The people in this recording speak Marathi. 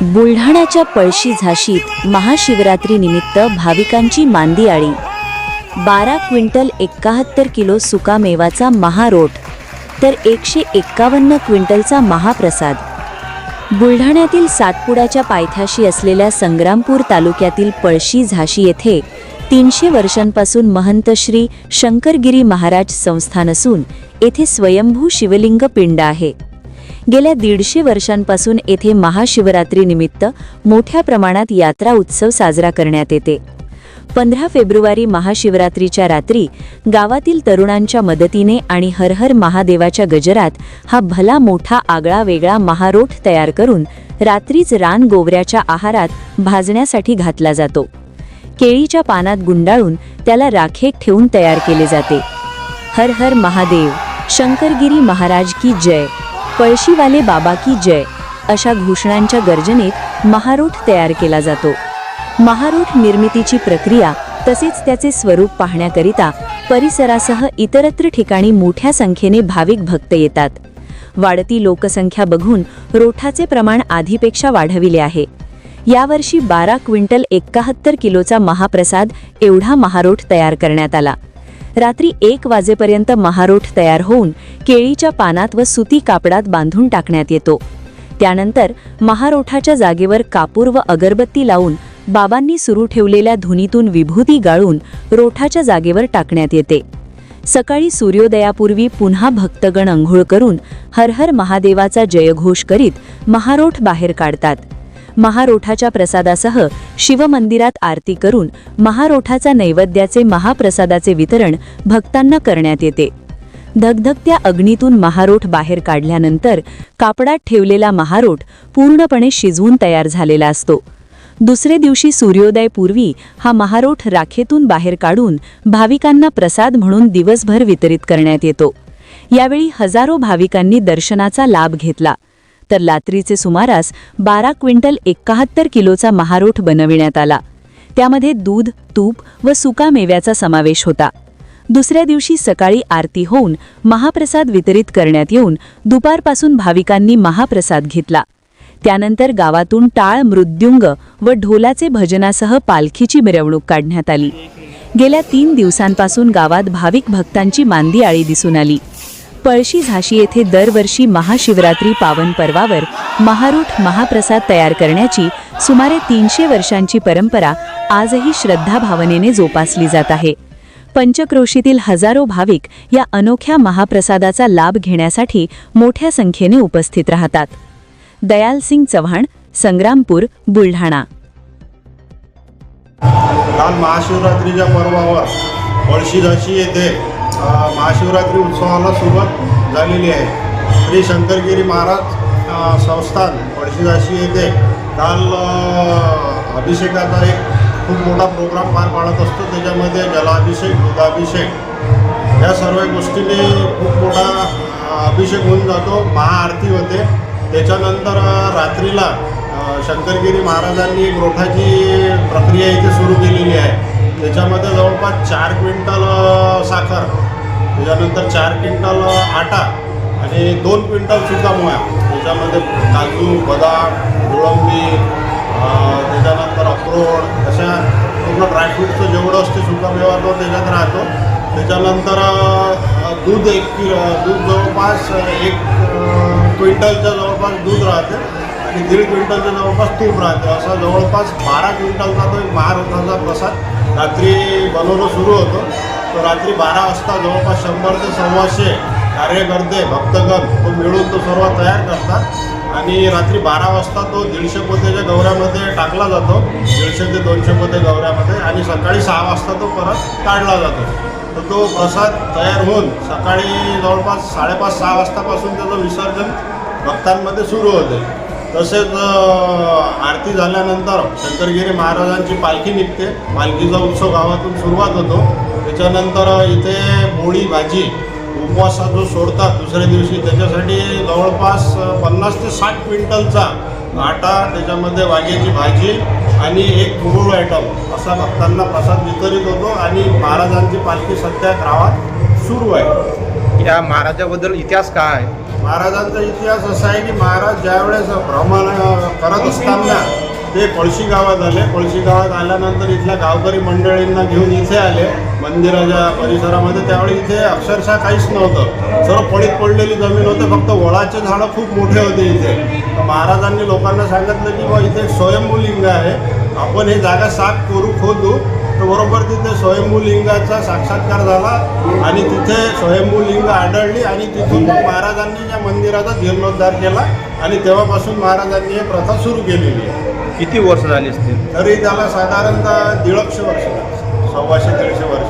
बुलढाण्याच्या पळशी झाशीत महाशिवरात्री निमित्त भाविकांची मांदी आळी. 12 क्विंटल 71 किलो सुकामेवाचा महारोट तर 151 क्विंटलचा महाप्रसाद. बुलढाण्यातील सातपुड्याच्या पायथ्याशी असलेल्या संग्रामपूर तालुक्यातील पळशी झाशी येथे 300 वर्षांपासून महंत श्री शंकरगिरी महाराज संस्थान असून येथे स्वयंभू शिवलिंग पिंड आहे. गेल्या 150 वर्षांपासून येथे महाशिवरात्री निमित्त मोठ्या प्रमाणात यात्रा उत्सव साजरा करण्यात येते. 15 फेब्रुवारी महाशिवरात्रीच्या रात्री गावातील तरुणांच्या मदतीने आणि हर हर महादेवाच्या गजरात हा भला मोठा आगळा वेगळा महारोठ तयार करून रात्रीच रान गोवऱ्याच्या आहारात भाजण्यासाठी घातला जातो. केळीच्या पानात गुंडाळून त्याला राखेत ठेवून तयार केले जाते. हर हर महादेव, शंकरगिरी महाराज की जय, पळशीवाले बाबा की जय अशा घोषणांच्या गर्जनेत महारोठ तयार केला जातो. महारोठ निर्मितीची प्रक्रिया तसेच त्याचे स्वरूप पाहण्याकरिता परिसरासह इतरत्र ठिकाणी मोठ्या संख्येने भाविक भक्त येतात. वाढती लोकसंख्या बघून रोठाचे प्रमाण आधीपेक्षा वाढविले आहे. यावर्षी 12 क्विंटल 71 किलोचा महाप्रसाद एवढा महारोठ तयार करण्यात आला. रात्री 1 वाजेपर्यंत महारोठ तयार होऊन केळीच्या पानात व सुती कापडात बांधून टाकण्यात येतो. त्यानंतर महारोठाच्या जागेवर कापूर व अगरबत्ती लावून बाबांनी सुरू ठेवलेल्या धुनीतून विभूती गाळून रोठाच्या जागेवर टाकण्यात येते. सकाळी सूर्योदयापूर्वी पुन्हा भक्तगण अंघोळ करून हर हर महादेवाचा जयघोष करीत महारोठ बाहेर काढतात. महारोठाच्या प्रसादासह शिवमंदिरात आरती करून महारोठाचा नैवेद्याचे महाप्रसादाचे वितरण भक्तांना करण्यात येते. धगधगत्या अग्नीतून महारोठ बाहेर काढल्यानंतर कापडात ठेवलेला महारोठ पूर्णपणे शिजवून तयार झालेला असतो. दुसरे दिवशी सूर्योदयपूर्वी हा महारोठ राखेतून बाहेर काढून भाविकांना प्रसाद म्हणून दिवसभर वितरित करण्यात येतो. यावेळी हजारो भाविकांनी दर्शनाचा लाभ घेतला. तर रात्रीचे सुमारास 12 क्विंटल 71 किलोचा महारोठ बनविण्यात आला. त्यामध्ये दूध, तूप व सुकामेव्याचा समावेश होता. दुसऱ्या दिवशी सकाळी आरती होऊन महाप्रसाद वितरित करण्यात येऊन दुपारपासून भाविकांनी महाप्रसाद घेतला. त्यानंतर गावातून टाळ, मृद्युंग व ढोलाचे भजनासह पालखीची मिरवणूक काढण्यात आली. गेल्या 3 दिवसांपासून गावात भाविक भक्तांची मांदी आळी दिसून आली. पळशी झाशी येथे दरवर्षी महाशिवरात्री पावन पर्वावर महारोठ महाप्रसाद तयार करण्याची सुमारे 300 वर्षांची परंपरा आजही श्रद्धाभावनेने जोपासली जात आहे. पंचक्रोशीतील हजारो भाविक या अनोख्या महाप्रसादाचा लाभ घेण्यासाठी मोठ्या संख्येने उपस्थित राहतात. दयाल सिंग चव्हाण, संग्रामपूर, बुलढाणा. काल महाशिवरात्रीच्या पर्वावर पळशी झाशी येथे महाशिवरात्री उत्सवाला सुरुवात झालेली आहे. श्री शंकरगिरी महाराज संस्थान पळशी झाशी येथे काल अभिषेकाचा एक खूप मोठा प्रोग्राम पार पाडत असतो. त्याच्यामध्ये जलाभिषेक, दुधाभिषेक या सर्व गोष्टींनी खूप मोठा अभिषेक होऊन जातो. महाआरती होते. त्याच्यानंतर रात्रीला शंकरगिरी महाराजांनी एक रोठाची प्रक्रिया इथे सुरू केलेली आहे. त्याच्यामध्ये जवळपास 4 क्विंटल साखर, त्याच्यानंतर 4 क्विंटल आटा आणि 2 क्विंटल सुकामेवा, त्याच्यामध्ये काजू, बदाम, गोळंबी, त्याच्यानंतर अक्रोड अशा पूर्ण ड्रायफ्रूटचं जेवढं असते सुकामेवा तो त्याच्यात राहतो. त्याच्यानंतर दूध 1 किलो, दूध जवळपास 1 क्विंटलच्या जवळपास दूध राहते आणि 1.5 क्विंटलच्या जवळपास तूप राहते. असा जवळपास 12 क्विंटलचा तो एक महारोठाचा प्रसाद रात्री बनवणं सुरू होतो. तो रात्री 12 वाजता जवळपास 100 ते 125 कार्यकर्ते, भक्तगण तो मिळून तो सर्व तयार करतात आणि रात्री 12 वाजता तो 150 पोत्याच्या गवऱ्यामध्ये टाकला जातो. 150 ते 200 पोते गवऱ्यामध्ये आणि सकाळी 6 वाजता तो परत काढला जातो. तर तो प्रसाद तयार होऊन सकाळी जवळपास 5:30-6 वाजतापासून त्याचं विसर्जन भक्तांमध्ये सुरू होते. तसेच आरती झाल्यानंतर शंकरगिरी महाराजांची पालखी निघते. पालखीचा उत्सव गावातून सुरुवात होतो. त्याच्यानंतर इथे पोळी भाजी उपवासा जो सोडतात दुसऱ्या दिवशी त्याच्यासाठी जवळपास 50 ते 60 क्विंटलचा आटा, त्याच्यामध्ये वांग्याची भाजी आणि एक गुळ आयटम असा भक्तांना प्रसाद वितरित होतो आणि महाराजांची पालखी सध्या गावात सुरू आहे. या महाराजाबद्दल इतिहास काय आहे? महाराजांचा इतिहास असा आहे की महाराज ज्यावेळेस भ्रमण करत असताना ते पळशी गावात आले. पळशी गावात आल्यानंतर इथल्या गावकरी मंडळींना घेऊन इथे आले मंदिराच्या परिसरामध्ये. त्यावेळी इथे अक्षरशः काहीच नव्हतं, सर्व पडीत पडलेली जमीन होते, फक्त वळाचे झाडं खूप मोठे होते इथे. तर महाराजांनी लोकांना सांगितलं की बा इथे एक स्वयंभूलिंग आहे, आपण ही जागा साफ करू, खोदू. तर बरोबर तिथे स्वयंभूलिंगाचा साक्षात्कार झाला आणि तिथे स्वयंभूलिंग आढळली आणि तिथून महाराजांनी या मंदिराचा जीर्णोद्धार केला आणि तेव्हापासून महाराजांनी ही प्रथा सुरू केलेली आहे. किती वर्ष झाली असतील? तरी त्याला साधारणतः 150 वर्ष झाली, 125-150 वर्ष.